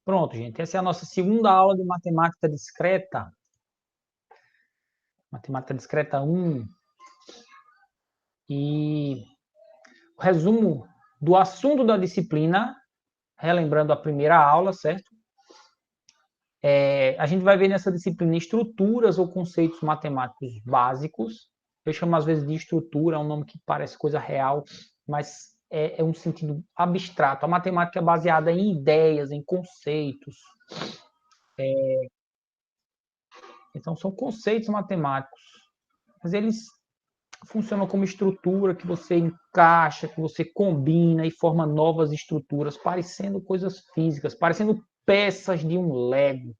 Pronto, gente. Essa é a nossa segunda aula de matemática discreta. Matemática discreta 1. E o resumo do assunto da disciplina, relembrando a primeira aula, certo? A gente vai ver nessa disciplina estruturas ou conceitos matemáticos básicos. Eu chamo às vezes de estrutura, é um nome que parece coisa real, mas é um sentido abstrato. A matemática é baseada em ideias, em conceitos. Então, são conceitos matemáticos, mas eles funcionam como estrutura que você encaixa, que você combina e forma novas estruturas, parecendo coisas físicas, parecendo peças de um Lego.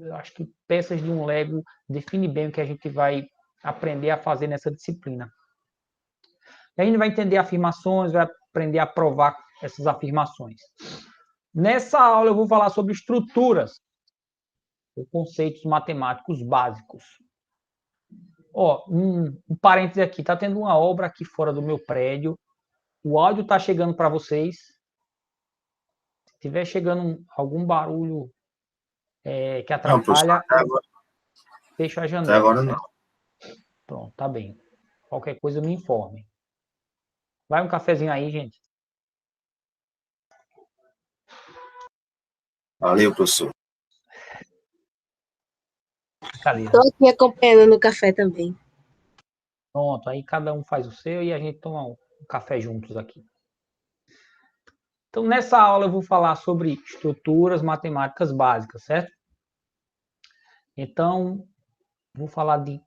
Eu acho que peças de um Lego define bem o que a gente vai aprender a fazer nessa disciplina. E a gente vai entender afirmações, vai aprender a provar essas afirmações. Nessa aula eu vou falar sobre estruturas, ou conceitos matemáticos básicos. Um parêntese aqui, está tendo uma obra aqui fora do meu prédio, o áudio está chegando para vocês. Se tiver chegando algum barulho que atrapalha, Não, professor, fecho a janela. até agora não. Pronto, tá bem. Qualquer coisa me informe. Vai um cafezinho aí, gente. Valeu, professor. Brincadeira. Estou aqui acompanhando no café também. Pronto, aí cada um faz o seu e a gente toma um café juntos aqui. Então, nessa aula eu vou falar sobre estruturas matemáticas básicas, certo? Então, vou falar de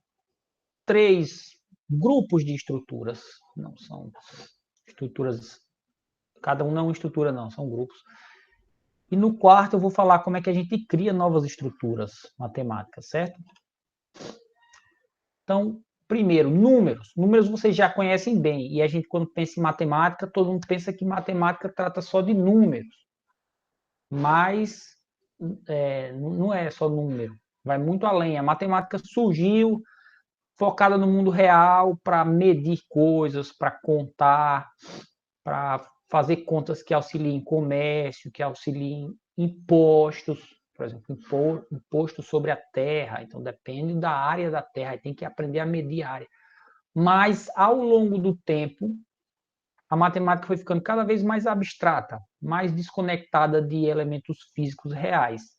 3 grupos de estruturas. Não são estruturas, cada um não é uma estrutura, não, são grupos. E no quarto eu vou falar como é que a gente cria novas estruturas matemáticas, certo? Então, primeiro, números. Números vocês já conhecem bem. E a gente, quando pensa em matemática, todo mundo pensa que matemática trata só de números. Mas não é só número. Vai muito além. A matemática surgiu focada no mundo real para medir coisas, para contar, para fazer contas que auxiliem comércio, que auxiliem impostos, por exemplo, imposto sobre a terra. Então, depende da área da terra, tem que aprender a medir a área. Mas, ao longo do tempo, a matemática foi ficando cada vez mais abstrata, mais desconectada de elementos físicos reais.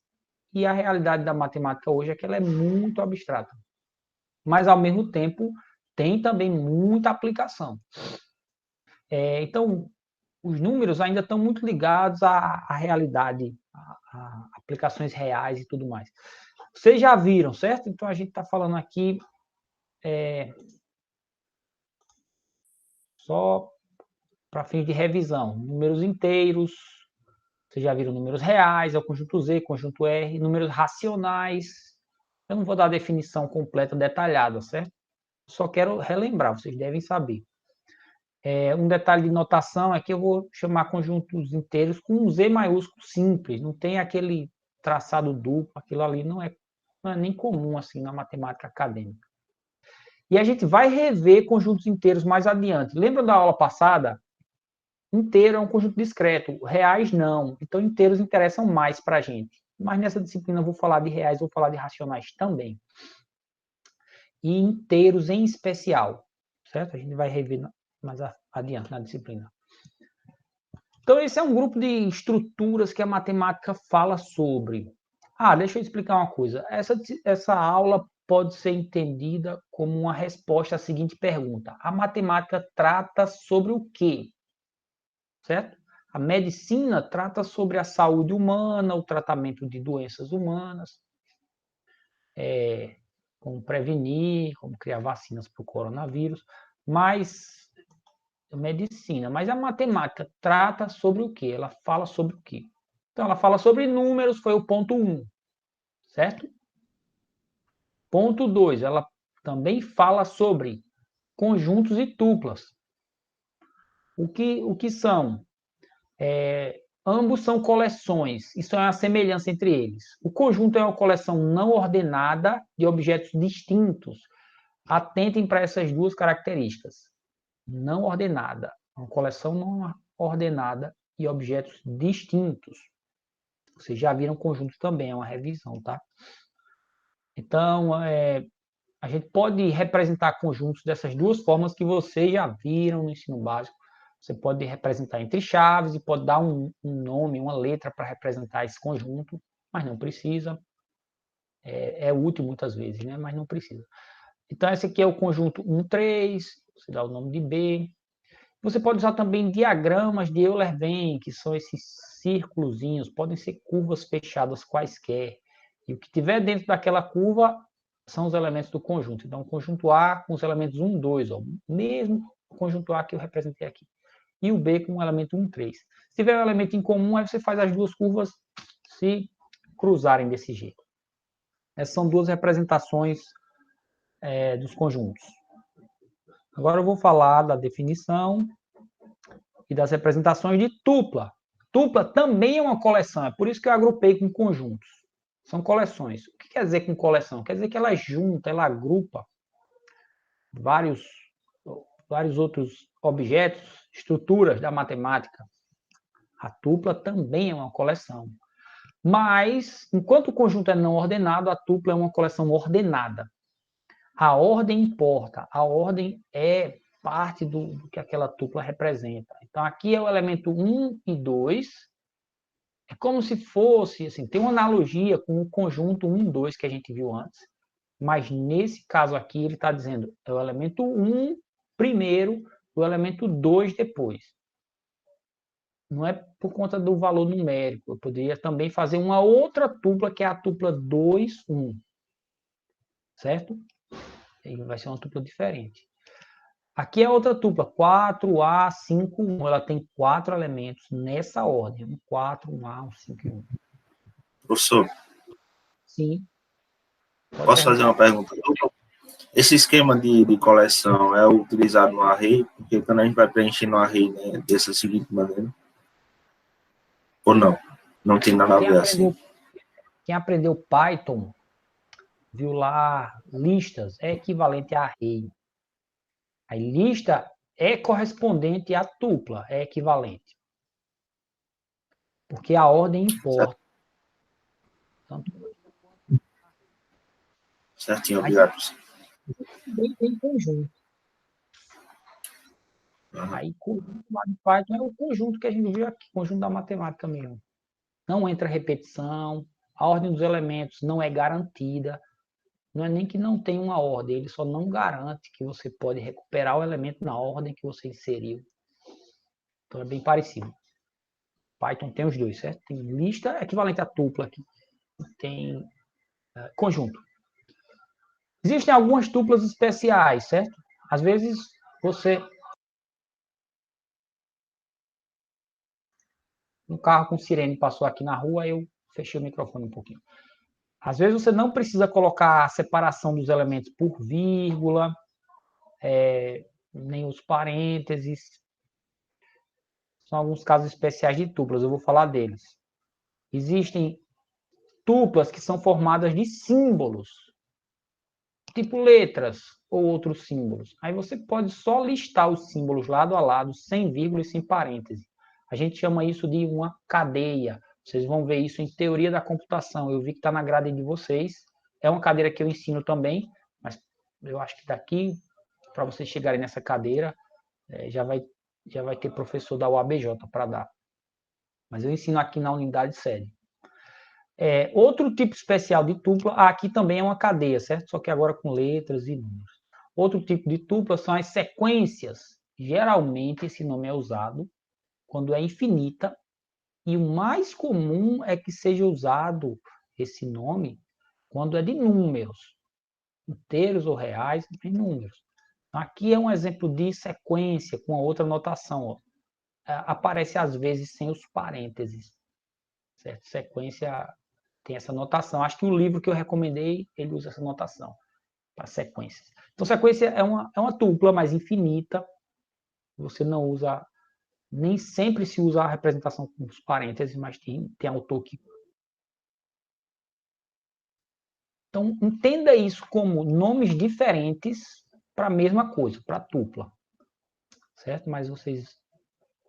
E a realidade da matemática hoje é que ela é muito abstrata. Mas, ao mesmo tempo, tem também muita aplicação. Então, os números ainda estão muito ligados à realidade, a aplicações reais e tudo mais. Vocês já viram, certo? Então, a gente está falando aqui só para fins de revisão. Números inteiros, vocês já viram números reais, é o conjunto Z, conjunto R, números racionais. Eu não vou dar a definição completa, detalhada, certo? Só quero relembrar, vocês devem saber. Um detalhe de notação é que eu vou chamar conjuntos inteiros com um Z maiúsculo simples, não tem aquele traçado duplo, aquilo ali não é nem comum assim na matemática acadêmica. E a gente vai rever conjuntos inteiros mais adiante. Lembra da aula passada? Inteiro é um conjunto discreto, reais não. Então, inteiros interessam mais para a gente. Mas nessa disciplina eu vou falar de reais, vou falar de racionais também. E inteiros em especial, certo? A gente vai rever mais adiante na disciplina. Então, esse é um grupo de estruturas que a matemática fala sobre. Deixa eu explicar uma coisa. Essa aula pode ser entendida como uma resposta à seguinte pergunta. A matemática trata sobre o quê? Certo? A medicina trata sobre a saúde humana, o tratamento de doenças humanas, como prevenir, como criar vacinas para o coronavírus, mas medicina. Mas a matemática trata sobre o quê? Ela fala sobre o quê? Então, ela fala sobre números, foi o ponto 1, certo? Ponto 2, ela também fala sobre conjuntos e tuplas. O que são? Ambos são coleções, isso é uma semelhança entre eles. O conjunto é uma coleção não ordenada de objetos distintos. Atentem para essas duas características. Não ordenada, uma coleção não ordenada de objetos distintos. Vocês já viram conjunto também, é uma revisão, tá? Então, a gente pode representar conjuntos dessas duas formas que vocês já viram no ensino básico. Você pode representar entre chaves e pode dar um nome, uma letra para representar esse conjunto, mas não precisa. É útil muitas vezes, né? Mas não precisa. Então, esse aqui é o conjunto 1, 3, você dá o nome de B. Você pode usar também diagramas de Euler-Venn, que são esses círculozinhos, podem ser curvas fechadas quaisquer. E o que tiver dentro daquela curva são os elementos do conjunto. Então, o conjunto A com os elementos 1, 2, ó, mesmo o conjunto A que eu representei aqui. E o B com o elemento 1, 3. Se tiver um elemento em comum, aí você faz as duas curvas se cruzarem desse jeito. Essas são duas representações dos conjuntos. Agora eu vou falar da definição e das representações de tupla. Tupla também é uma coleção, é por isso que eu agrupei com conjuntos. São coleções. O que quer dizer com coleção? Quer dizer que ela junta, ela agrupa vários outros objetos, estruturas da matemática. A tupla também é uma coleção. Mas, enquanto o conjunto é não ordenado, a tupla é uma coleção ordenada. A ordem importa, a ordem é parte do que aquela tupla representa. Então, aqui é o elemento 1 e 2. É como se fosse, assim, tem uma analogia com o conjunto 1 e 2 que a gente viu antes. Mas, nesse caso aqui, ele está dizendo é o elemento 1 primeiro, o elemento 2 depois. Não é por conta do valor numérico. Eu poderia também fazer uma outra tupla, que é a tupla 2, 1. Certo? E vai ser uma tupla diferente. Aqui é outra tupla, 4A, 5, 1. Ela tem 4 elementos nessa ordem. 1, 4, 1A, 1, 5 e 1. Professor, Sim. posso fazer uma pergunta? Esse esquema de coleção é utilizado no array? Porque quando a gente vai preencher no array, né, dessa seguinte maneira? Ou não? Não tem nada a ver assim? Quem aprendeu Python, viu lá listas, é equivalente a array. A lista é correspondente à tupla, é equivalente. Porque a ordem importa. Certinho, obrigado. Também tem conjunto. Aí, conjunto lá de Python é o conjunto que a gente viu aqui, conjunto da matemática mesmo. Não entra repetição, a ordem dos elementos não é garantida. Não é nem que não tem uma ordem, ele só não garante que você pode recuperar o elemento na ordem que você inseriu. Então é bem parecido. Python tem os dois, certo? Tem lista equivalente a tupla aqui. Tem conjunto. Existem algumas tuplas especiais, certo? Às vezes você... Um carro com sirene passou aqui na rua, eu fechei o microfone um pouquinho. Às vezes você não precisa colocar a separação dos elementos por vírgula, nem os parênteses. São alguns casos especiais de tuplas, eu vou falar deles. Existem tuplas que são formadas de símbolos, tipo letras ou outros símbolos. Aí você pode só listar os símbolos lado a lado, sem vírgula e sem parêntese. A gente chama isso de uma cadeia. Vocês vão ver isso em teoria da computação. Eu vi que está na grade de vocês. É uma cadeira que eu ensino também, mas eu acho que daqui, para vocês chegarem nessa cadeira, já vai ter professor da UABJ para dar. Mas eu ensino aqui na unidade sede. Outro tipo especial de tupla, aqui também é uma cadeia, certo? Só que agora com letras e números. Outro tipo de tupla são as sequências. Geralmente esse nome é usado quando é infinita, e o mais comum é que seja usado esse nome quando é de números, inteiros ou reais, em números. Aqui é um exemplo de sequência com a outra notação. Ó. Aparece às vezes sem os parênteses. Certo? Sequência tem essa notação. Acho que o livro que eu recomendei, ele usa essa notação para sequências. Então, sequência é uma tupla, mas infinita. Você não usa... Nem sempre se usa a representação com os parênteses, mas tem autor que... Então, entenda isso como nomes diferentes para a mesma coisa, para tupla. Certo? Mas vocês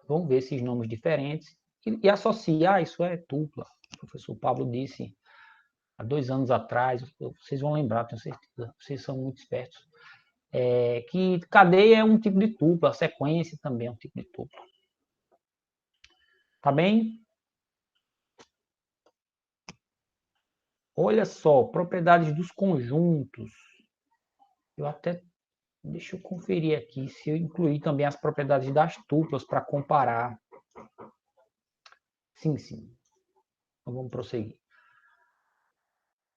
vão ver esses nomes diferentes E associar, isso é tupla. O professor Pablo disse há 2 anos atrás, vocês vão lembrar, tenho certeza, vocês são muito espertos, que cadeia é um tipo de tupla, sequência também é um tipo de tupla. Tá bem? Olha só, propriedades dos conjuntos. Deixa eu conferir aqui se eu incluir também as propriedades das tuplas para comparar. Sim. Então vamos prosseguir.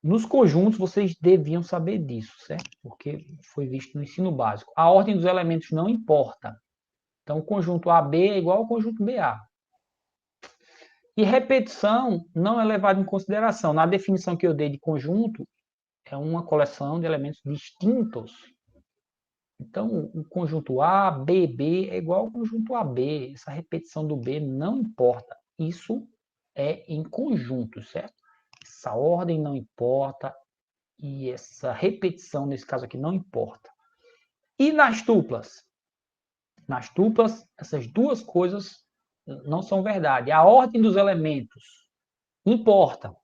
Nos conjuntos, vocês deviam saber disso, certo? Porque foi visto no ensino básico. A ordem dos elementos não importa. Então, o conjunto AB é igual ao conjunto BA. E repetição não é levada em consideração. Na definição que eu dei de conjunto, é uma coleção de elementos distintos. Então, o conjunto A, B, B é igual ao conjunto AB. Essa repetição do B não importa. Isso é em conjunto, certo? Essa ordem não importa e essa repetição, nesse caso aqui, não importa. E nas tuplas? Nas tuplas, essas duas coisas não são verdade. A ordem dos elementos importa.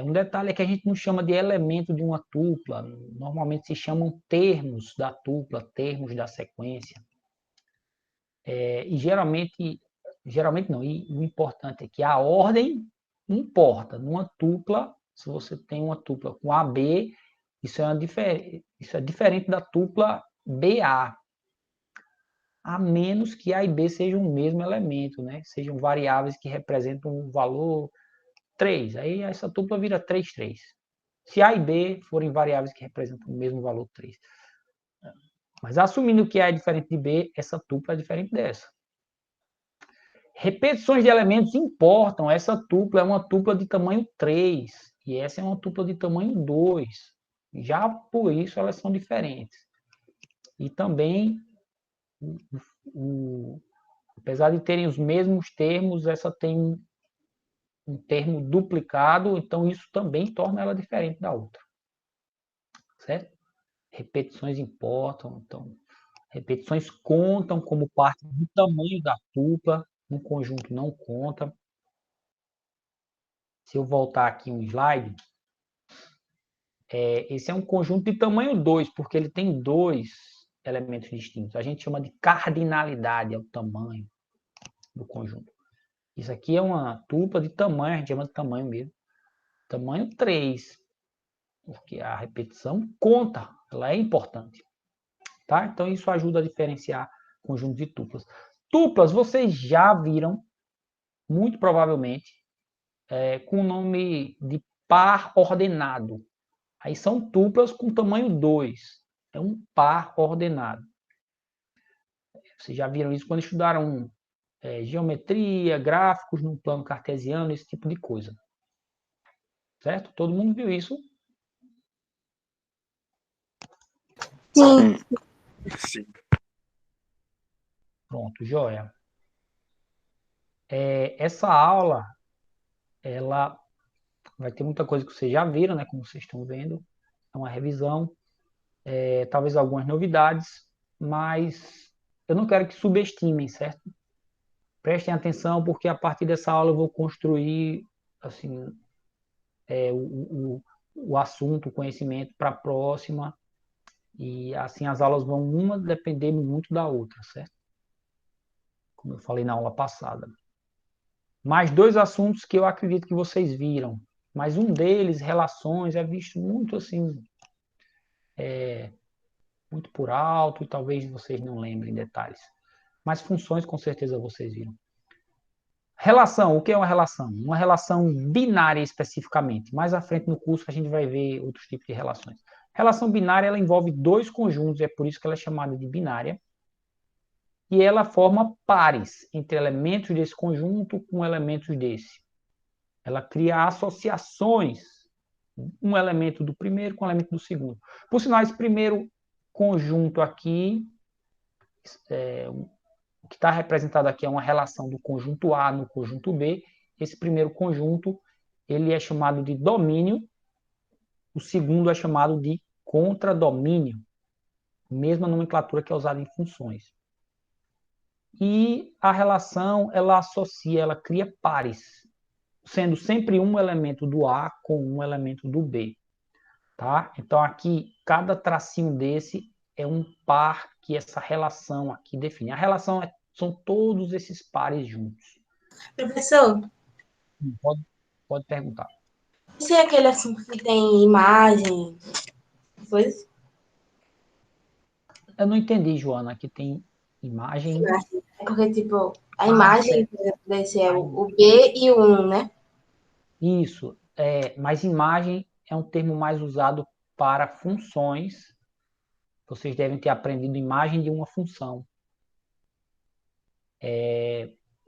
Um detalhe é que a gente não chama de elemento de uma tupla. Normalmente se chamam termos da tupla, termos da sequência. E geralmente não. E o importante é que a ordem importa. Numa tupla, se você tem uma tupla com AB, isso é diferente da tupla BA. A menos que A e B sejam o mesmo elemento, né? Sejam variáveis que representam um valor 3. Aí essa tupla vira 3, 3. Se A e B forem variáveis que representam o mesmo valor 3. Mas assumindo que A é diferente de B, essa tupla é diferente dessa. Repetições de elementos importam. Essa tupla é uma tupla de tamanho 3. E essa é uma tupla de tamanho 2. Já por isso elas são diferentes. E também, apesar de terem os mesmos termos, essa tem um termo duplicado, então isso também torna ela diferente da outra. Certo? Repetições importam, então repetições contam como parte do tamanho da tupla, no conjunto não conta. Se eu voltar aqui um slide, esse é um conjunto de tamanho 2, porque ele tem 2 elementos distintos. A gente chama de cardinalidade, é o tamanho do conjunto. Isso aqui é uma tupla de tamanho, a gente chama de tamanho mesmo. Tamanho 3, porque a repetição conta, ela é importante. Tá? Então, isso ajuda a diferenciar conjuntos de tuplas. Tuplas, vocês já viram, muito provavelmente, com o nome de par ordenado. Aí são tuplas com tamanho 2. É um par ordenado. Vocês já viram isso quando estudaram geometria, gráficos no plano cartesiano, esse tipo de coisa. Certo? Todo mundo viu isso? Sim. Sim. Pronto, joia. Essa aula, ela vai ter muita coisa que vocês já viram, né? Como vocês estão vendo. É uma revisão. Talvez algumas novidades, mas eu não quero que subestimem, certo? Prestem atenção, porque a partir dessa aula eu vou construir assim, o assunto, o conhecimento para a próxima, e assim as aulas vão uma depender muito da outra, certo? Como eu falei na aula passada. Mais 2 assuntos que eu acredito que vocês viram, mas um deles, relações, é visto muito assim, muito por alto, e talvez vocês não lembrem detalhes. Mas funções, com certeza, vocês viram. Relação, o que é uma relação? Uma relação binária especificamente. Mais à frente no curso a gente vai ver outros tipos de relações. Relação binária, ela envolve 2 conjuntos, é por isso que ela é chamada de binária. E ela forma pares entre elementos desse conjunto com elementos desse. Ela cria associações, um elemento do primeiro com um elemento do segundo. Por sinal, esse primeiro conjunto aqui, o que está representado aqui é uma relação do conjunto A no conjunto B. Esse primeiro conjunto, ele é chamado de domínio, o segundo é chamado de contradomínio. Mesma nomenclatura que é usada em funções. E a relação, ela associa, ela cria pares, sendo sempre um elemento do A com um elemento do B. Tá? Então, aqui, cada tracinho desse é um par que essa relação aqui define. A relação são todos esses pares juntos. Professor, Pode perguntar. se é aquele assunto que tem imagem, coisa? Eu não entendi, Joana, que tem imagem. É porque, tipo, a imagem desse é o B e o 1, né? Isso, mas imagem é um termo mais usado para funções. Vocês devem ter aprendido imagem de uma função.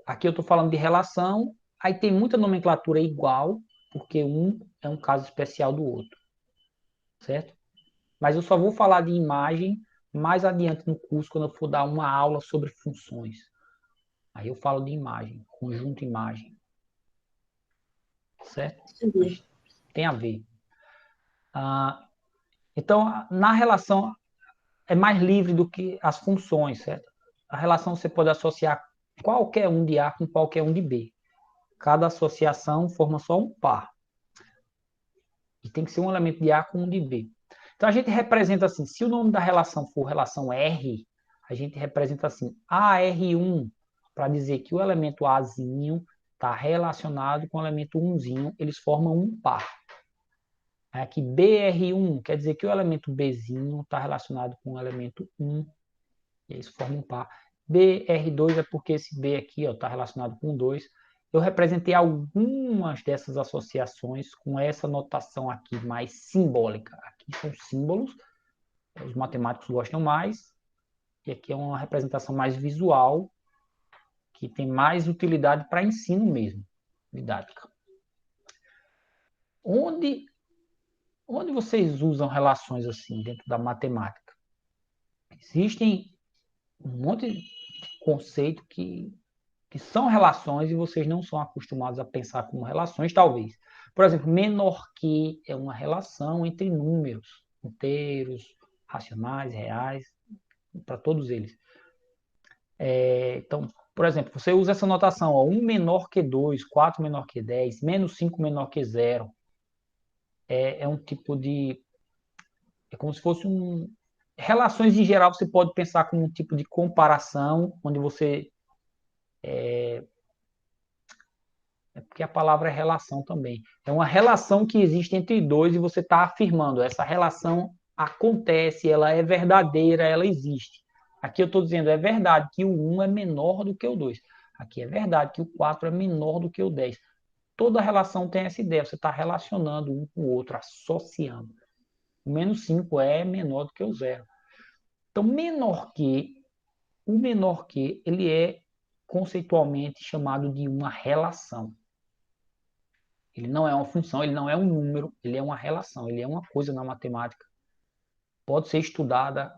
Aqui eu estou falando de relação, aí tem muita nomenclatura igual, porque um é um caso especial do outro, certo? Mas eu só vou falar de imagem mais adiante no curso, quando eu for dar uma aula sobre funções. Aí eu falo de imagem, conjunto imagem. Certo? Mas tem a ver. Então, na relação, é mais livre do que as funções, certo? A relação você pode associar qualquer um de A com qualquer um de B. Cada associação forma só um par. E tem que ser um elemento de A com um de B. Então, a gente representa assim, se o nome da relação for relação R, a gente representa assim, AR1, para dizer que o elemento Azinho está relacionado com o elemento 1zinho, eles formam um par. Aqui, BR1 quer dizer que o elemento Bzinho está relacionado com o elemento 1, e isso forma um par. BR2 é porque esse B aqui está relacionado com 2. Eu representei algumas dessas associações com essa notação aqui mais simbólica. Aqui são símbolos, os matemáticos gostam mais, e aqui é uma representação mais visual, que tem mais utilidade para ensino mesmo, didática. Onde vocês usam relações assim dentro da matemática? Existem um monte de conceito que são relações e vocês não são acostumados a pensar como relações, talvez. Por exemplo, menor que é uma relação entre números inteiros, racionais, reais, para todos eles. Então, por exemplo, você usa essa notação, ó, 1 menor que 2, 4 menor que 10, menos 5 menor que 0. É um tipo de... É como se fosse um... Relações em geral você pode pensar como um tipo de comparação, onde você... É porque a palavra é relação também. É uma relação que existe entre dois e você está afirmando. Essa relação acontece, ela é verdadeira, ela existe. Aqui eu estou dizendo, é verdade que o 1 é menor do que o 2. Aqui é verdade que o 4 é menor do que o 10. Toda relação tem essa ideia, você está relacionando um com o outro, associando. O menos 5 é menor do que o 0. Então, o menor que, ele é conceitualmente chamado de uma relação. Ele não é uma função, ele não é um número, ele é uma relação, ele é uma coisa na matemática. Pode ser estudada,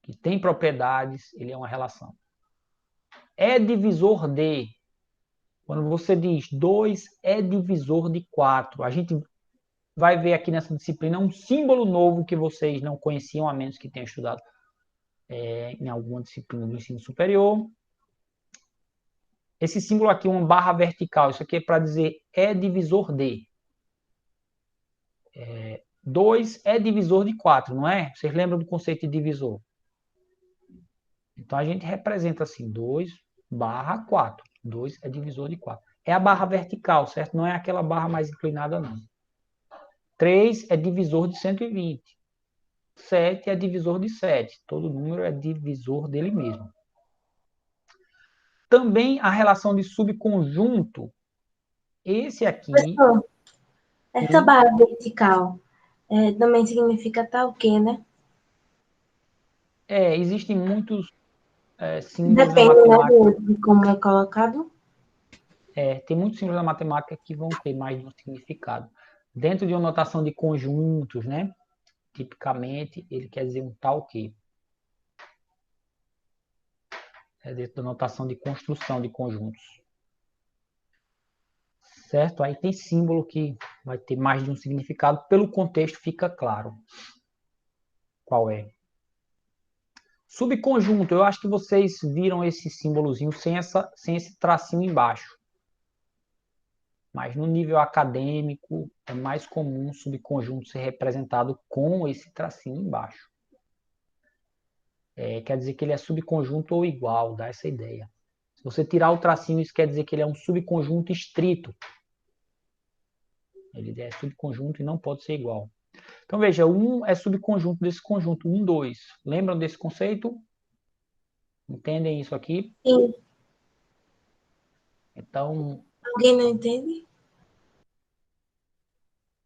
que tem propriedades, ele é uma relação. É divisor de. Quando você diz 2 é divisor de 4, a gente vai ver aqui nessa disciplina um símbolo novo que vocês não conheciam, a menos que tenham estudado em alguma disciplina do ensino superior. Esse símbolo aqui, uma barra vertical, isso aqui é para dizer é divisor de. 2 é divisor de 4, não é? Vocês lembram do conceito de divisor? Então, a gente representa assim, 2 barra 4. 2 é divisor de 4. É a barra vertical, certo? Não é aquela barra mais inclinada, não. 3 é divisor de 120. 7 é divisor de 7. Todo número é divisor dele mesmo. Também a relação de subconjunto. Esse aqui... Professor, essa barra vertical também significa tal que, né? Existem muitos símbolos na Depende, né, matemática. de como é colocado. Tem muitos símbolos na matemática que vão ter mais de um significado. Dentro de uma notação de conjuntos, né? Tipicamente, ele quer dizer um tal que. É dentro da notação de construção de conjuntos. Certo? Aí tem símbolo que vai ter mais de um significado. Pelo contexto fica claro qual é. Subconjunto, eu acho que vocês viram esse símbolozinho sem esse tracinho embaixo. Mas no nível acadêmico, é mais comum o subconjunto ser representado com esse tracinho embaixo. Quer dizer que ele é subconjunto ou igual, dá essa ideia. Se você tirar o tracinho, isso quer dizer que ele é um subconjunto estrito. Ele é subconjunto e não pode ser igual. Então, veja, 1 é subconjunto desse conjunto, 1, 2. Lembram desse conceito? Entendem isso aqui? Sim. Então, Alguém não entende?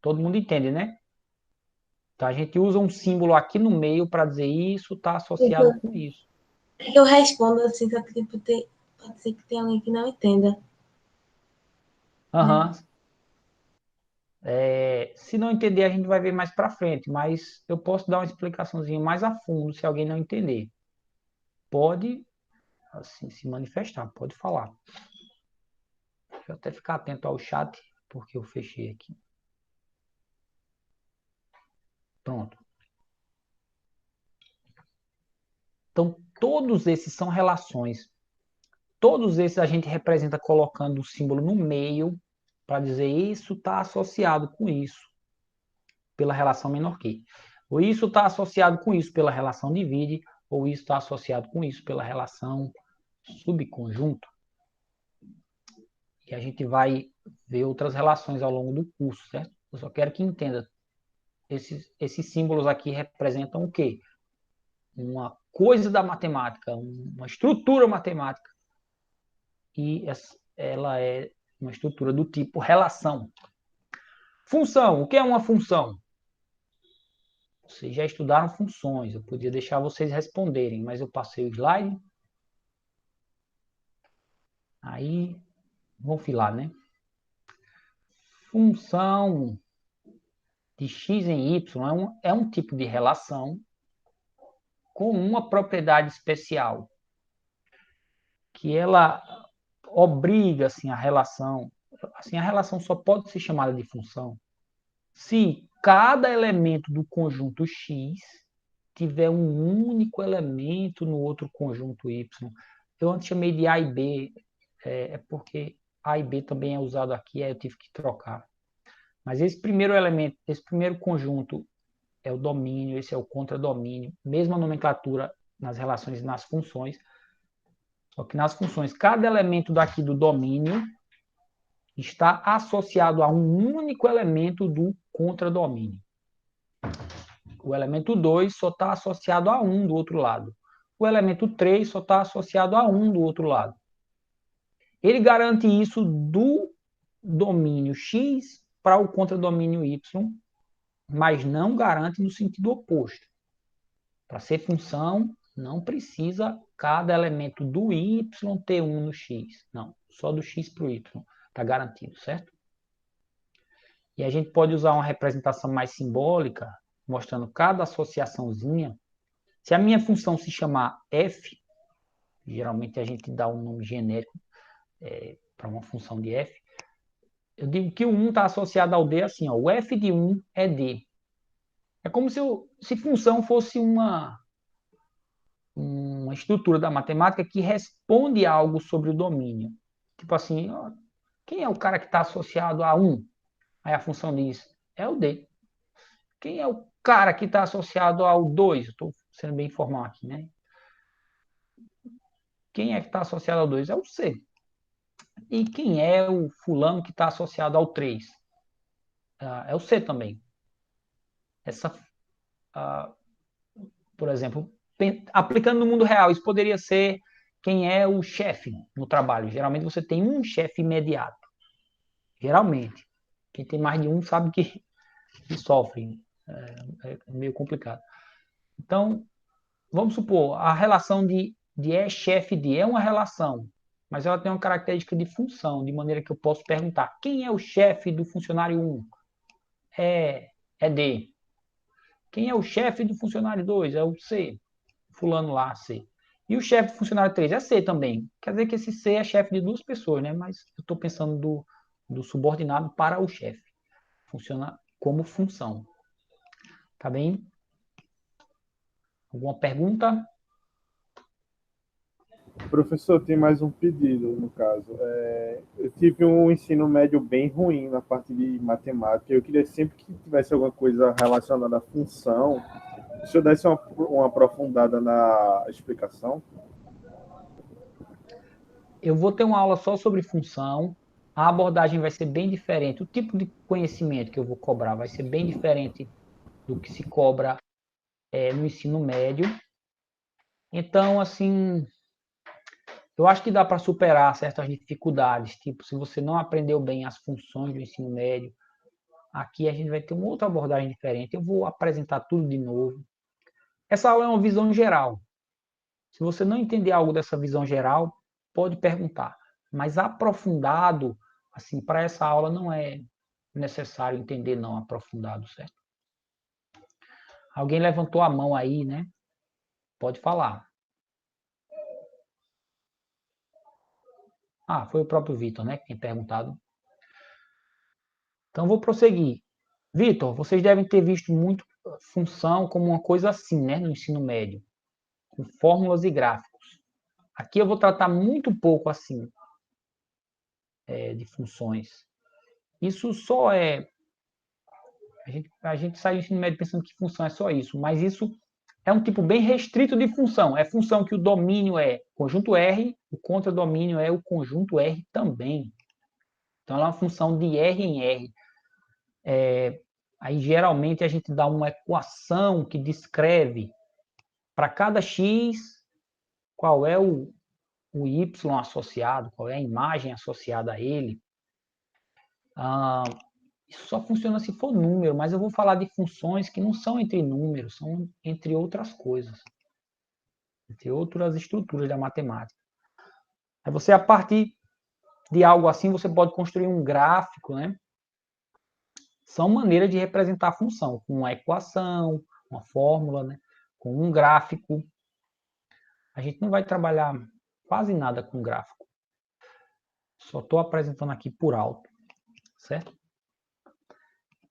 todo mundo entende, né? Então, a gente usa um símbolo aqui no meio para dizer isso está associado Então, com isso. é que eu respondo assim, só que tipo, pode ser que tenha alguém que não entenda. Aham. Se não entender, a gente vai ver mais para frente, mas eu posso dar uma explicaçãozinha mais a fundo se alguém não entender. Pode, assim, se manifestar, pode falar. Deixa eu até ficar atento ao chat, porque eu fechei aqui. Pronto. Então, todos esses são relações. Todos esses a gente representa colocando o símbolo no meio para dizer isso está associado com isso, pela relação menor que. Ou isso está associado com isso pela relação divide, ou isso está associado com isso pela relação subconjunto. E a gente vai ver outras relações ao longo do curso, certo? Eu só quero que entenda. Esses símbolos aqui representam o quê? Uma coisa da matemática, uma estrutura matemática. E ela é uma estrutura do tipo relação. Função. O que é uma função? Vocês já estudaram funções. Eu podia deixar vocês responderem, mas eu passei o slide. Aí, vão filar, né? Função de x em y é um tipo de relação com uma propriedade especial, que ela obriga assim, a relação só pode ser chamada de função se cada elemento do conjunto X tiver um único elemento no outro conjunto Y. Eu antes chamei de A e B, porque A e B também é usado aqui, aí eu tive que trocar. Mas esse primeiro elemento, esse primeiro conjunto é o domínio, esse é o contradomínio, mesma nomenclatura nas relações e nas funções, só que nas funções, cada elemento daqui do domínio está associado a um único elemento do contradomínio. O elemento 2 só está associado a 1 do outro lado. O elemento 3 só está associado a 1 do outro lado. Ele garante isso do domínio X para o contradomínio Y, mas não garante no sentido oposto. Para ser função, não precisa cada elemento do Y ter 1 no X. Não, só do X para o Y. Está garantido, certo? E a gente pode usar uma representação mais simbólica, mostrando cada associaçãozinha. Se a minha função se chamar f, geralmente a gente dá um nome genérico para uma função de f, eu digo que o 1 está associado ao d assim, ó, o f de 1 é d. É como se função fosse uma estrutura da matemática que responde algo sobre o domínio. Tipo assim, ó, quem é o cara que está associado a 1? Aí a função diz, é o d. Quem é o cara que está associado ao 2? Estou sendo bem formal aqui, né? Quem é que está associado ao 2? É o C. E quem é o fulano que está associado ao 3? É o C também. Por exemplo, aplicando no mundo real, isso poderia ser quem é o chefe no trabalho. Geralmente você tem um chefe imediato. Geralmente. Quem tem mais de um sabe que sofre. É meio complicado. Então, vamos supor, a relação de é chefe de é uma relação, mas ela tem uma característica de função, de maneira que eu posso perguntar: quem é o chefe do funcionário 1? É D. Quem é o chefe do funcionário 2? É o C. Fulano lá, C. E o chefe do funcionário 3 é C também. Quer dizer que esse C é chefe de duas pessoas, né? Mas eu estou pensando do subordinado para o chefe. Funciona como função. Tá bem? Alguma pergunta? Professor, tem mais um pedido, no caso. Eu tive um ensino médio bem ruim na parte de matemática. Eu queria sempre que tivesse alguma coisa relacionada à função. Se eu desse uma aprofundada na explicação. Eu vou ter uma aula só sobre função. A abordagem vai ser bem diferente. O tipo de conhecimento que eu vou cobrar vai ser bem diferente do que se cobra no ensino médio. Então, assim, eu acho que dá para superar certas dificuldades. Tipo, se você não aprendeu bem as funções do ensino médio, aqui a gente vai ter uma outra abordagem diferente. Eu vou apresentar tudo de novo. Essa aula é uma visão geral. Se você não entender algo dessa visão geral, pode perguntar. Mas aprofundado, assim, para essa aula não é necessário entender não aprofundado, certo? Alguém levantou a mão aí, né? Pode falar. Ah, foi o próprio Vitor, né, que tem perguntado. Então, vou prosseguir. Vitor, vocês devem ter visto muito função como uma coisa assim, né, no ensino médio, com fórmulas e gráficos. Aqui eu vou tratar muito pouco assim de funções. Isso só é... A gente sai do ensino médio pensando que função é só isso, mas isso é um tipo bem restrito de função. É função que o domínio é conjunto R, o contradomínio é o conjunto R também. Então, ela é uma função de R em R. Aí, geralmente, a gente dá uma equação que descreve para cada x qual é o y associado, qual é a imagem associada a ele. Isso só funciona se for número, mas eu vou falar de funções que não são entre números, são entre outras coisas, entre outras estruturas da matemática. Aí você, a partir de algo assim, você pode construir um gráfico, né? São maneiras de representar a função, com uma equação, uma fórmula, né? Com um gráfico. A gente não vai trabalhar quase nada com gráfico. Só estou apresentando aqui por alto, certo?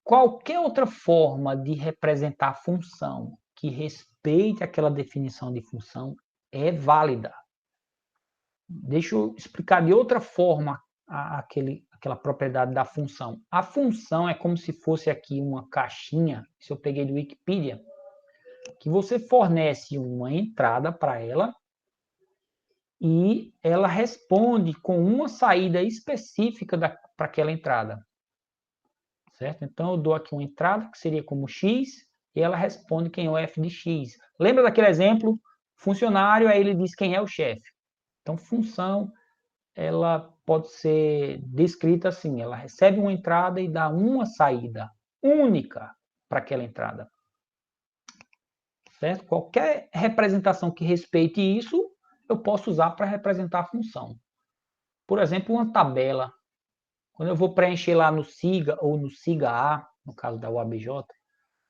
Qualquer outra forma de representar a função que respeite aquela definição de função é válida. Deixa eu explicar de outra forma aquela propriedade da função. A função é como se fosse aqui uma caixinha, isso eu peguei do Wikipedia, que você fornece uma entrada para ela e ela responde com uma saída específica para aquela entrada. Certo? Então, eu dou aqui uma entrada, que seria como x, e ela responde quem é o f de x. Lembra daquele exemplo? Funcionário, aí ele diz quem é o chefe. Então, função, ela pode ser descrita assim, ela recebe uma entrada e dá uma saída única para aquela entrada. Certo? Qualquer representação que respeite isso, eu posso usar para representar a função. Por exemplo, uma tabela. Quando eu vou preencher lá no SIGA ou no SIGA-A, no caso da UABJ,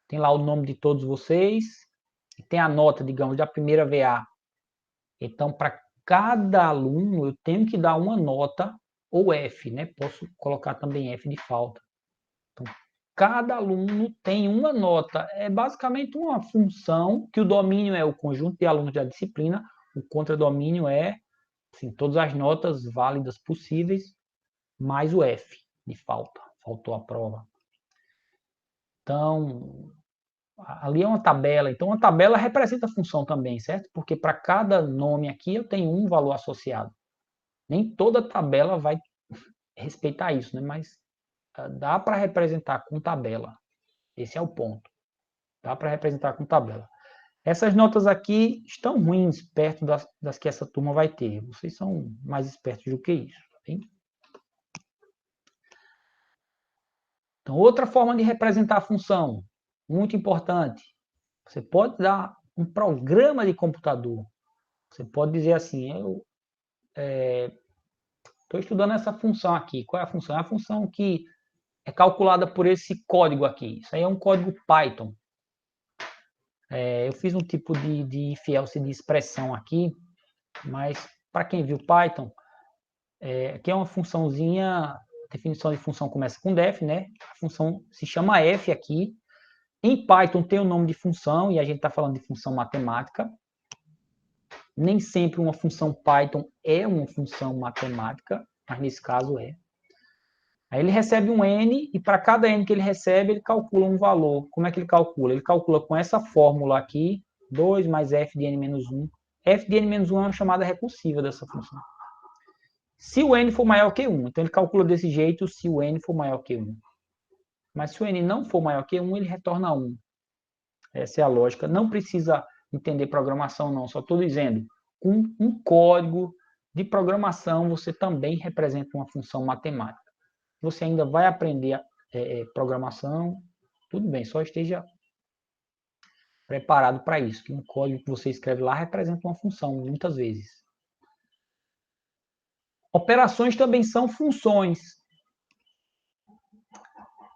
tem lá o nome de todos vocês, e tem a nota, digamos, da primeira VA. Então, para cada aluno, eu tenho que dar uma nota, ou F, né? Posso colocar também F de falta. Então, cada aluno tem uma nota. É basicamente uma função que o domínio é o conjunto de alunos da disciplina, o contradomínio é assim, todas as notas válidas possíveis, mais o F de falta. Faltou a prova. Então, ali é uma tabela. Então, uma tabela representa a função também, certo? Porque para cada nome aqui eu tenho um valor associado. Nem toda tabela vai respeitar isso, né? Mas dá para representar com tabela. Esse é o ponto. Dá para representar com tabela. Essas notas aqui estão ruins perto das que essa turma vai ter. Vocês são mais espertos do que isso. Hein? Então, outra forma de representar a função, muito importante. Você pode dar um programa de computador. Você pode dizer assim, eu estou estudando essa função aqui. Qual é a função? É a função que é calculada por esse código aqui. Isso aí é um código Python. Eu fiz um tipo de if else de expressão aqui, mas para quem viu Python, aqui é uma funçãozinha, a definição de função começa com def, né? A função se chama f aqui. Em Python tem o nome de função, e a gente está falando de função matemática. Nem sempre uma função Python é uma função matemática, mas nesse caso é. Aí ele recebe um n, e para cada n que ele recebe, ele calcula um valor. Como é que ele calcula? Ele calcula com essa fórmula aqui, 2 mais f de n menos 1. F de n menos 1 é uma chamada recursiva dessa função. Se o n for maior que 1, então ele calcula desse jeito se o n for maior que 1. Mas se o n não for maior que 1, ele retorna 1. Essa é a lógica. Não precisa entender programação, não. Só estou dizendo, com um código de programação, você também representa uma função matemática. Você ainda vai aprender programação, tudo bem, só esteja preparado para isso, que um código que você escreve lá representa uma função, muitas vezes. Operações também são funções.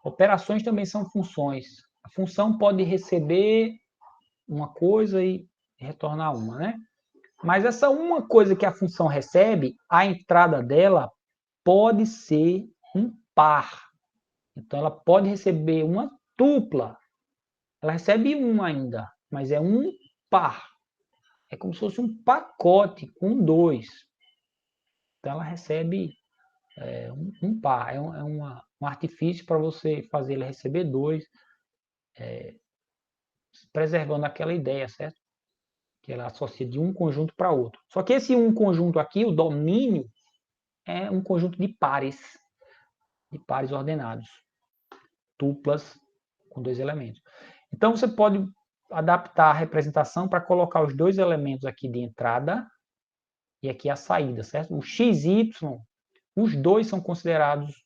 Operações também são funções. A função pode receber uma coisa e retornar uma, né? Mas essa uma coisa que a função recebe, a entrada dela pode ser um par. Então, ela pode receber uma tupla. Ela recebe um ainda, mas é um par. É como se fosse um pacote com 2. Então, ela recebe um par. É um artifício para você fazer ele receber 2, preservando aquela ideia, certo? Que ela associa de um conjunto para outro. Só que esse um conjunto aqui, o domínio, é um conjunto de pares ordenados, tuplas com 2 elementos. Então, você pode adaptar a representação para colocar os 2 elementos aqui de entrada e aqui a saída, certo? O x e y, os 2 são considerados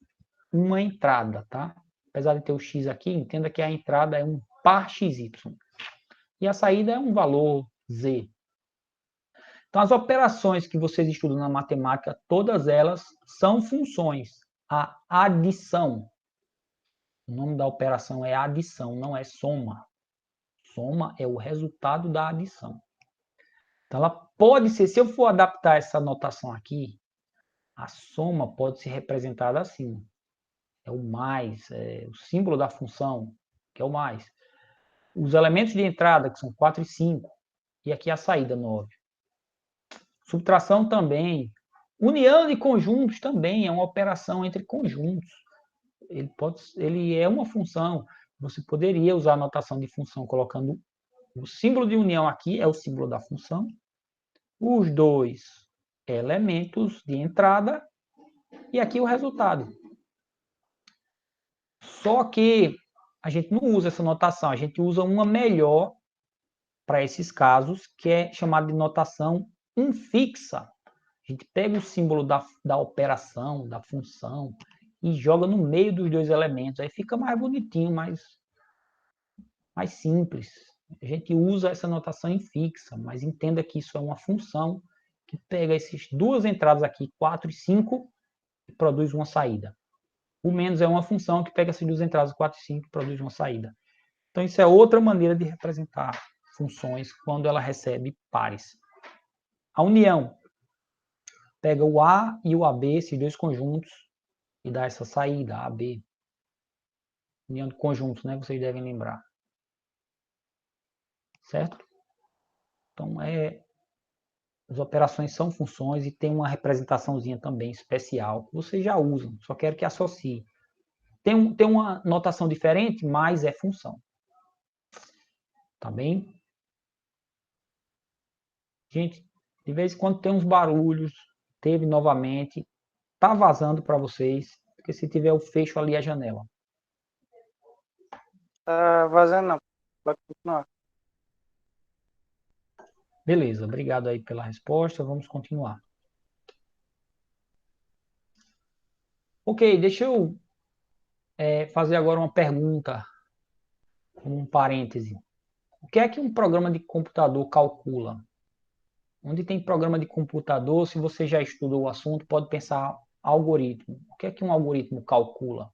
uma entrada, tá? Apesar de ter o x aqui, entenda que a entrada é um par xy. E a saída é um valor z. Então, as operações que vocês estudam na matemática, todas elas são funções. A adição. O nome da operação é adição, não é soma. Soma é o resultado da adição. Então, ela pode ser, se eu for adaptar essa notação aqui, a soma pode ser representada assim. É o mais, é o símbolo da função, que é o mais. Os elementos de entrada, que são 4 e 5, e aqui a saída, 9. Subtração também. União de conjuntos também é uma operação entre conjuntos. Ele é uma função. Você poderia usar a notação de função colocando o símbolo de união aqui, é o símbolo da função. Os 2 elementos de entrada e aqui o resultado. Só que a gente não usa essa notação, a gente usa uma melhor para esses casos, que é chamada de notação infixa. A gente pega o símbolo da operação, da função, e joga no meio dos 2 elementos. Aí fica mais bonitinho, mais simples. A gente usa essa notação infixa, mas entenda que isso é uma função que pega essas 2 entradas aqui, 4 e 5, e produz uma saída. O menos é uma função que pega essas 2 entradas, 4 e 5, e produz uma saída. Então, isso é outra maneira de representar funções quando ela recebe pares. A união pega o A e o AB, esses 2 conjuntos, e dá essa saída, AB. União de conjuntos, né? Vocês devem lembrar. Certo? Então, as operações são funções e tem uma representaçãozinha também especial, que vocês já usam, só quero que associe. Tem uma notação diferente, mas é função. Tá bem? Gente, de vez em quando tem uns barulhos, teve novamente, tá vazando para vocês, porque se tiver o fecho ali a janela. Tá vazando não, pode continuar. Beleza, obrigado aí pela resposta, vamos continuar. Ok, deixa eu fazer agora uma pergunta, um parêntese. O que é que um programa de computador calcula? Onde tem programa de computador, se você já estudou o assunto, pode pensar algoritmo. O que é que um algoritmo calcula?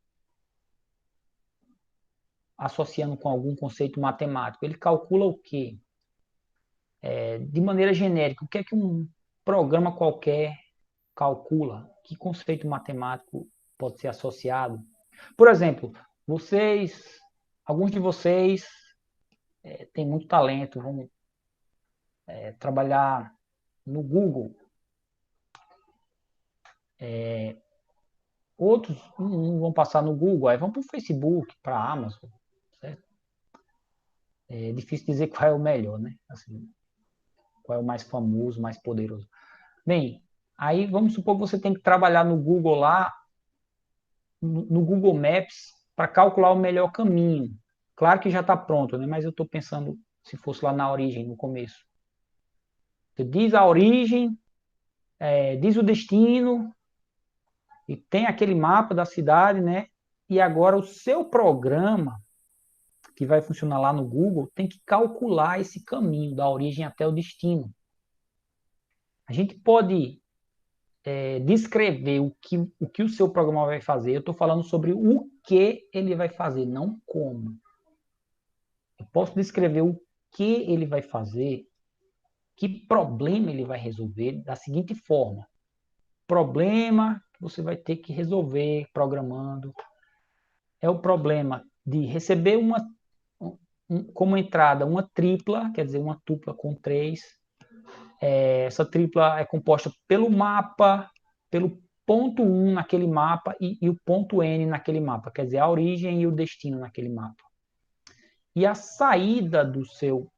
Associando com algum conceito matemático. Ele calcula o quê? De maneira genérica, o que é que um programa qualquer calcula? Que conceito matemático pode ser associado? Por exemplo, alguns de vocês têm muito talento, vão trabalhar no Google. Outros não vão passar no Google, aí vão para o Facebook, para a Amazon, certo? É difícil dizer qual é o melhor, né? Assim, qual é o mais famoso, mais poderoso. Bem, aí vamos supor que você tem que trabalhar no Google lá, no Google Maps, para calcular o melhor caminho. Claro que já está pronto, né? Mas eu estou pensando se fosse lá na origem, no começo. Você diz a origem, diz o destino, e tem aquele mapa da cidade, né? E agora o seu programa, que vai funcionar lá no Google, tem que calcular esse caminho da origem até o destino. A gente pode descrever o que o seu programa vai fazer. Eu estou falando sobre o que ele vai fazer, não como. Eu posso descrever o que ele vai fazer, que problema ele vai resolver da seguinte forma. Problema que você vai ter que resolver programando é o problema de receber como entrada uma tripla, quer dizer, uma tupla com 3. Essa tripla é composta pelo mapa, pelo ponto 1 naquele mapa e o ponto N naquele mapa, quer dizer, a origem e o destino naquele mapa. E a saída do seu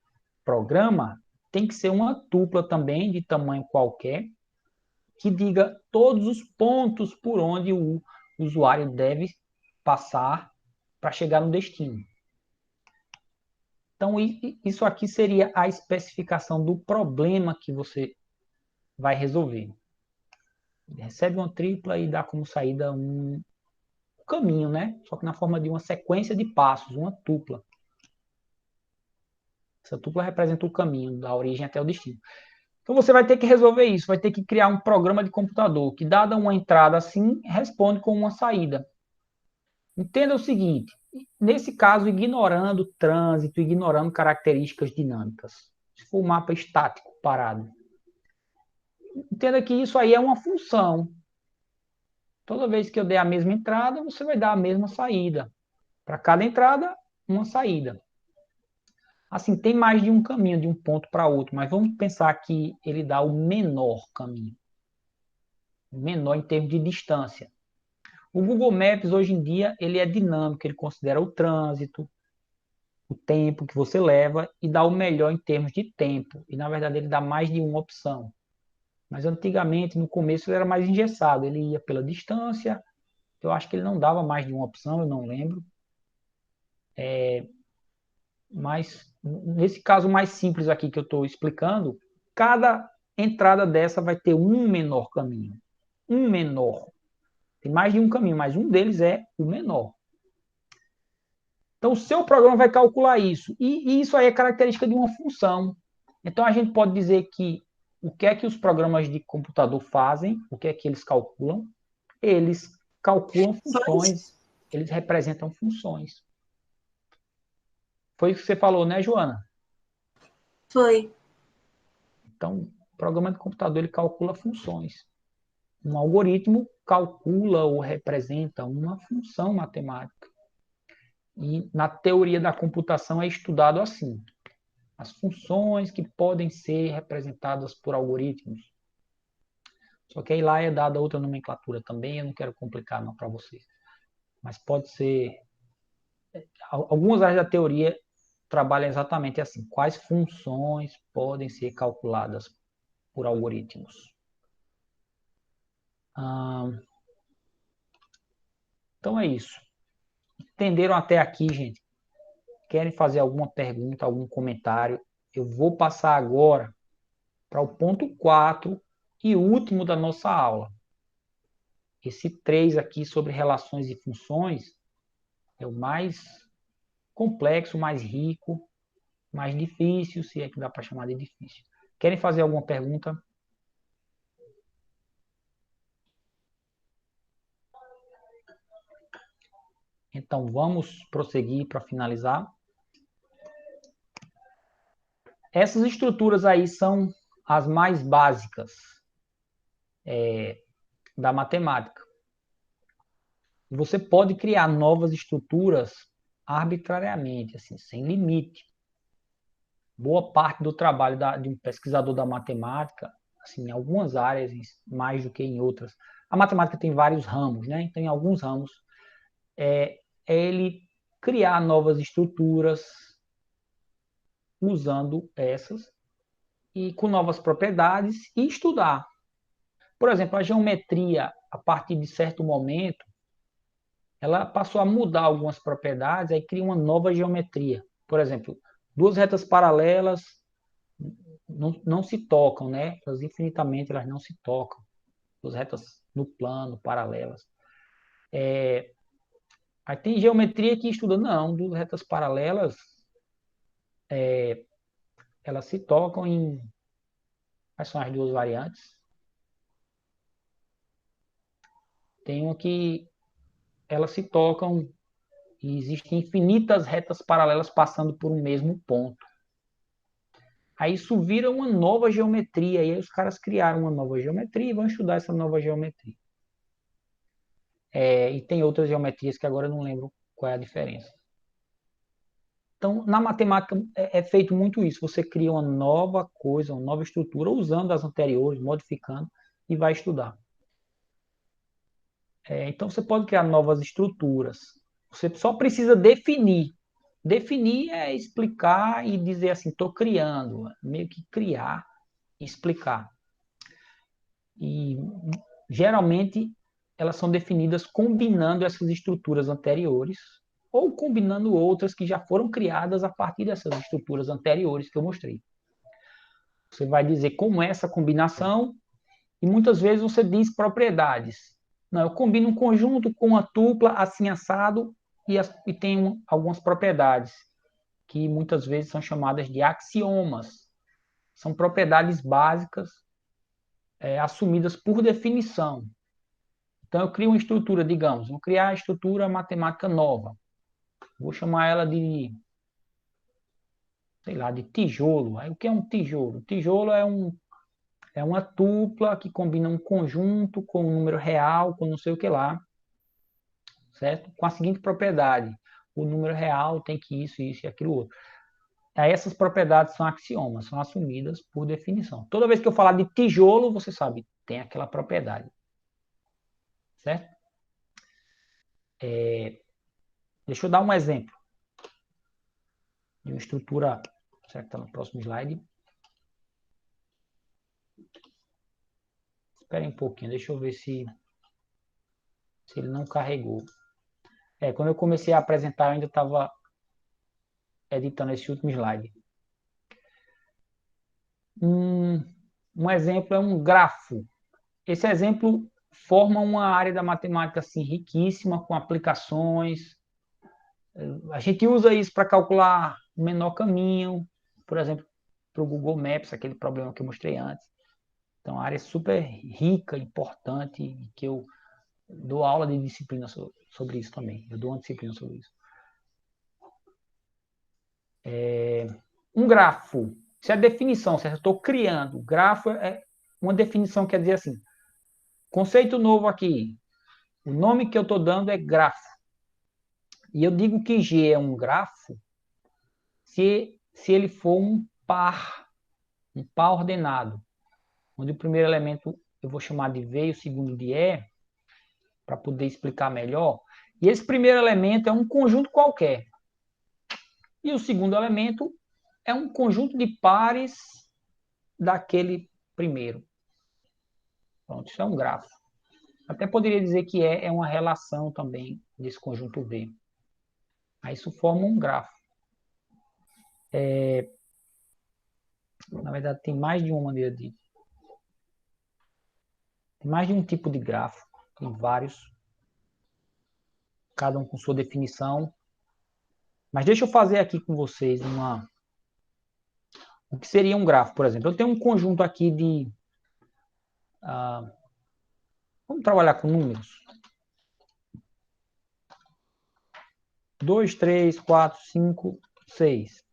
programa tem que ser uma tupla também, de tamanho qualquer, que diga todos os pontos por onde o usuário deve passar para chegar no destino. Então, isso aqui seria a especificação do problema que você vai resolver. Ele recebe uma tripla e dá como saída um caminho, né? Só que na forma de uma sequência de passos, uma tupla. Essa tupla representa o caminho da origem até o destino. Então você vai ter que resolver isso, vai ter que criar um programa de computador que, dada uma entrada assim, responde com uma saída. Entenda o seguinte, nesse caso, ignorando trânsito, ignorando características dinâmicas. Se for um mapa estático, parado. Entenda que isso aí é uma função. Toda vez que eu der a mesma entrada, você vai dar a mesma saída. Para cada entrada, uma saída. Assim, tem mais de um caminho, de um ponto para outro, mas vamos pensar que ele dá o menor caminho. O menor em termos de distância. O Google Maps, hoje em dia, ele é dinâmico, ele considera o trânsito, o tempo que você leva e dá o melhor em termos de tempo. E, na verdade, ele dá mais de uma opção. Mas, antigamente, no começo, ele era mais engessado. Ele ia pela distância. Eu acho que ele não dava mais de uma opção, eu não lembro. Mas, nesse caso mais simples aqui que eu estou explicando, cada entrada dessa vai ter um menor caminho. Um menor. Tem mais de um caminho, mas um deles é o menor. Então, o seu programa vai calcular isso. E isso aí é característica de uma função. Então, a gente pode dizer que o que é que os programas de computador fazem, o que é que eles calculam? Eles calculam funções, eles representam funções. Foi o que você falou, né, Joana? Foi. Então, o programa de computador ele calcula funções. Um algoritmo calcula ou representa uma função matemática. E na teoria da computação é estudado assim. As funções que podem ser representadas por algoritmos. Só que aí lá é dada outra nomenclatura também, eu não quero complicar não para vocês. Mas pode ser... Algumas áreas da teoria trabalham exatamente assim. Quais funções podem ser calculadas por algoritmos? Então é isso. Entenderam até aqui, gente? Querem fazer alguma pergunta, algum comentário? Eu vou passar agora para o ponto 4 e último da nossa aula. Esse 3 aqui sobre relações e funções é o mais complexo, mais rico, mais difícil, se é que dá para chamar de difícil. Querem fazer alguma pergunta? Então, vamos prosseguir para finalizar. Essas estruturas aí são as mais básicas da matemática. Você pode criar novas estruturas arbitrariamente, assim, sem limite. Boa parte do trabalho de um pesquisador da matemática assim, em algumas áreas, mais do que em outras. A matemática tem vários ramos, né? Então, em alguns ramos, é ele criar novas estruturas usando essas e com novas propriedades e estudar. Por exemplo, a geometria, a partir de certo momento, ela passou a mudar algumas propriedades, aí cria uma nova geometria. Por exemplo, duas retas paralelas não se tocam, né? Elas infinitamente elas não se tocam. Duas retas no plano, paralelas. Aí tem geometria que estuda, não, duas retas paralelas, elas se tocam em... Quais são as duas variantes? Tem uma que elas se tocam e existem infinitas retas paralelas passando por um mesmo ponto. Aí isso vira uma nova geometria, e aí os caras criaram uma nova geometria e vão estudar essa nova geometria. E tem outras geometrias que agora eu não lembro qual é a diferença. Então, na matemática é feito muito isso. Você cria uma nova coisa, uma nova estrutura, usando as anteriores, modificando, e vai estudar. Então, você pode criar novas estruturas. Você só precisa definir. Definir é explicar e dizer assim, estou criando. Meio que criar e explicar. E, geralmente, elas são definidas combinando essas estruturas anteriores ou combinando outras que já foram criadas a partir dessas estruturas anteriores que eu mostrei. Você vai dizer como é essa combinação e muitas vezes você diz propriedades. Não, eu combino um conjunto com uma tupla assim assado e tem algumas propriedades que muitas vezes são chamadas de axiomas. São propriedades básicas assumidas por definição. Então eu crio uma estrutura, digamos, vou criar a estrutura matemática nova. Vou chamar ela de, sei lá, de tijolo. Aí o que é um tijolo? Tijolo é uma tupla que combina um conjunto com um número real, com não sei o que lá, certo? Com a seguinte propriedade: o número real tem que isso e aquilo outro. Aí essas propriedades são axiomas, são assumidas por definição. Toda vez que eu falar de tijolo, você sabe, tem aquela propriedade, certo? Deixa eu dar um exemplo de uma estrutura. Será que está no próximo slide? Espera um pouquinho, deixa eu ver se ele não carregou. Quando eu comecei a apresentar, eu ainda estava editando esse último slide. Um exemplo é um grafo. Esse exemplo forma uma área da matemática assim, riquíssima, com aplicações. A gente usa isso para calcular o menor caminho, por exemplo, para o Google Maps, aquele problema que eu mostrei antes. Então, a área é super rica, importante, que eu dou aula de disciplina sobre isso também. Eu dou uma disciplina sobre isso. Um grafo. Isso é a definição, certo? Eu estou criando. Grafo é uma definição, quer dizer assim, conceito novo aqui. O nome que eu estou dando é grafo. E eu digo que G é um grafo se ele for um par ordenado, onde o primeiro elemento eu vou chamar de V e o segundo de E, para poder explicar melhor. E esse primeiro elemento é um conjunto qualquer. E o segundo elemento é um conjunto de pares daquele primeiro. Pronto, isso é um grafo. Até poderia dizer que é uma relação também desse conjunto V. Aí isso forma um grafo. Na verdade, tem mais de uma maneira de... Tem mais de um tipo de grafo. Tem vários. Cada um com sua definição. Mas deixa eu fazer aqui com vocês o que seria um grafo, por exemplo. Eu tenho um conjunto aqui de... vamos trabalhar com números. 2, 3, 4, 5, 6.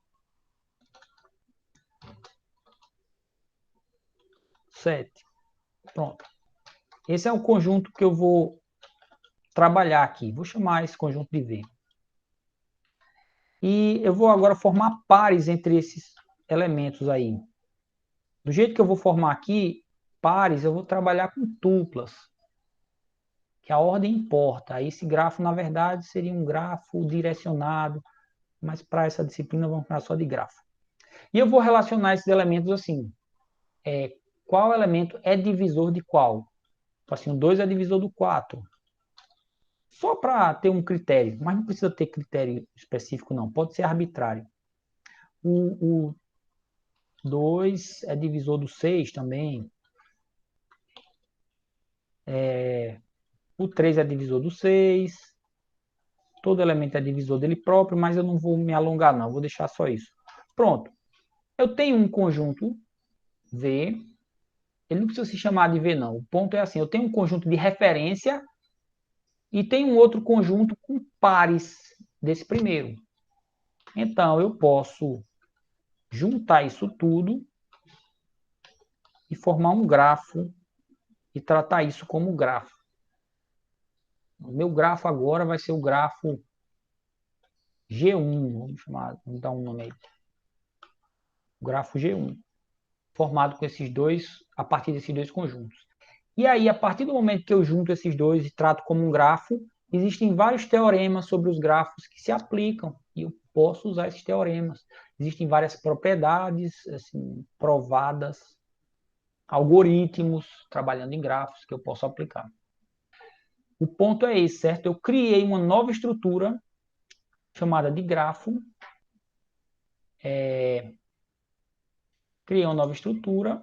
7. Pronto. Esse é o conjunto que eu vou trabalhar aqui. Vou chamar esse conjunto de V. E eu vou agora formar pares entre esses elementos aí. Do jeito que eu vou formar aqui, pares, eu vou trabalhar com tuplas, que a ordem importa. Aí esse grafo, na verdade, seria um grafo direcionado, mas para essa disciplina vamos falar só de grafo. E eu vou relacionar esses elementos assim. Qual elemento é divisor de qual? Assim, o 2 é divisor do 4. Só para ter um critério, mas não precisa ter critério específico, não. Pode ser arbitrário. O 2 é divisor do 6 também. O 3 é divisor do 6. Todo elemento é divisor dele próprio, mas eu não vou me alongar, não. Vou deixar só isso. Pronto. Eu tenho um conjunto V. Ele não precisa se chamar de V, não. O ponto é assim, eu tenho um conjunto de referência e tenho um outro conjunto com pares desse primeiro. Então, eu posso juntar isso tudo e formar um grafo e tratar isso como grafo. O meu grafo agora vai ser o grafo G1, vamos dar um nome aí. O grafo G1, formado com esses dois, a partir desses dois conjuntos. E aí, a partir do momento que eu junto esses dois e trato como um grafo, existem vários teoremas sobre os grafos que se aplicam, e eu posso usar esses teoremas. Existem várias propriedades assim, provadas, algoritmos trabalhando em grafos que eu posso aplicar. O ponto é esse, certo? Eu criei uma nova estrutura chamada de grafo. Criei uma nova estrutura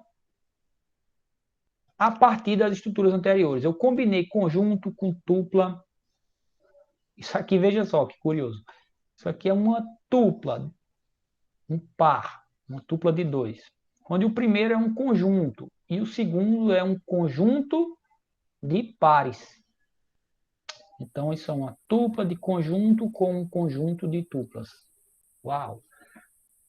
a partir das estruturas anteriores. Eu combinei conjunto com tupla. Isso aqui, veja só, que curioso. Isso aqui é uma tupla, um par, uma tupla de 2. Onde o primeiro é um conjunto e o segundo é um conjunto de pares. Então, isso é uma tupla de conjunto com um conjunto de tuplas. Uau!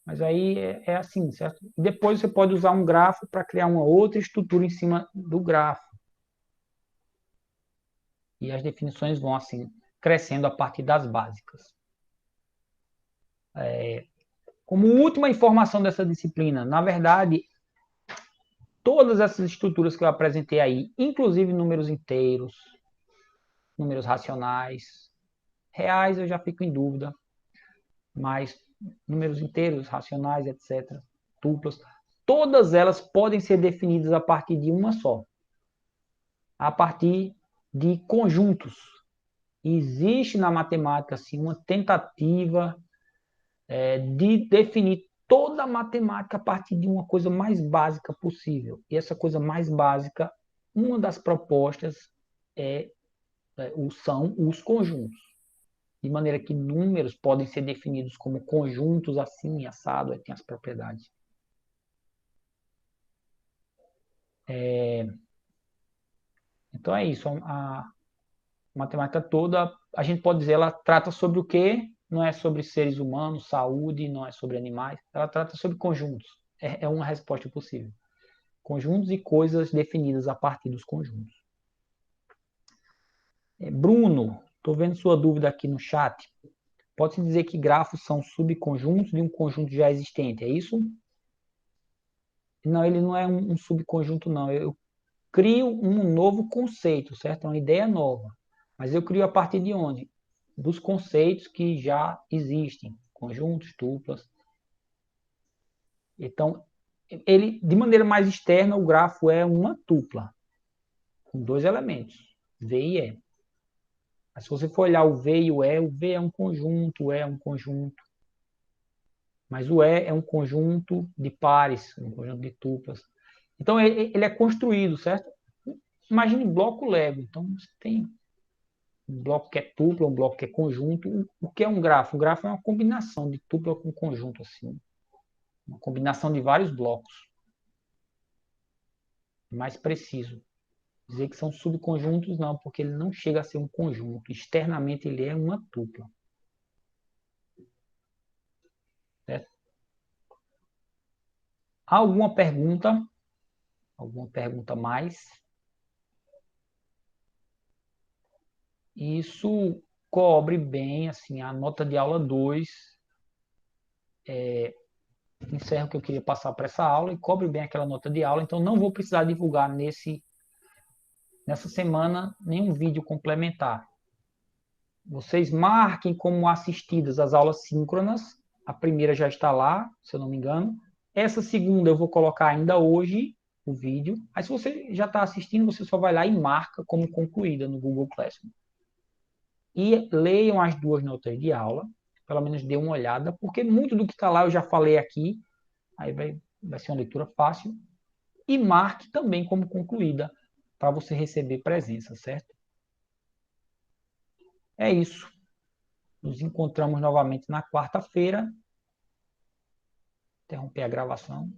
Mas aí é assim, certo? Depois você pode usar um grafo para criar uma outra estrutura em cima do grafo. E as definições vão assim, crescendo a partir das básicas. Como última informação dessa disciplina, na verdade, todas essas estruturas que eu apresentei aí, inclusive números inteiros, números racionais, reais eu já fico em dúvida, mas números inteiros, racionais, etc., duplas, todas elas podem ser definidas a partir de uma só, a partir de conjuntos. Existe na matemática assim, uma tentativa de definir toda a matemática a partir de uma coisa mais básica possível. E essa coisa mais básica, uma das propostas são os conjuntos. De maneira que números podem ser definidos como conjuntos assim, assado, tem as propriedades. Então é isso. A matemática toda, a gente pode dizer, ela trata sobre o quê? Não é sobre seres humanos, saúde, não é sobre animais. Ela trata sobre conjuntos. É uma resposta possível. Conjuntos e coisas definidas a partir dos conjuntos. Bruno, estou vendo sua dúvida aqui no chat. Pode-se dizer que grafos são subconjuntos de um conjunto já existente, é isso? Não, ele não é um subconjunto, não. Eu crio um novo conceito, certo? É uma ideia nova. Mas eu crio a partir de onde? Dos conceitos que já existem. Conjuntos, duplas. Então, ele, de maneira mais externa, o grafo é uma tupla, com dois elementos, V e E. Mas se você for olhar o V e o V é um conjunto, o E é um conjunto. Mas o E é um conjunto de pares, um conjunto de tuplas. Então, ele é construído, certo? Imagine bloco Lego. Então, você tem um bloco que é tupla, um bloco que é conjunto. O que é um grafo? Um grafo é uma combinação de tupla com conjunto, assim. Uma combinação de vários blocos. Mais preciso. Dizer que são subconjuntos, não, porque ele não chega a ser um conjunto. Externamente, ele é uma tupla. Certo? Alguma pergunta? Alguma pergunta mais? Isso cobre bem assim, a nota de aula 2. encerro o que eu queria passar para essa aula e cobre bem aquela nota de aula. Então, não vou precisar divulgar nessa semana nenhum vídeo complementar. Vocês marquem como assistidas as aulas síncronas. A primeira já está lá, se eu não me engano. Essa segunda eu vou colocar ainda hoje o vídeo. Aí se você já está assistindo, você só vai lá e marca como concluída no Google Classroom. E leiam as 2 notas de aula, pelo menos dê uma olhada, porque muito do que está lá eu já falei aqui, aí vai ser uma leitura fácil. E marque também como concluída, para você receber presença, certo? É isso. Nos encontramos novamente na quarta-feira. Interromper a gravação.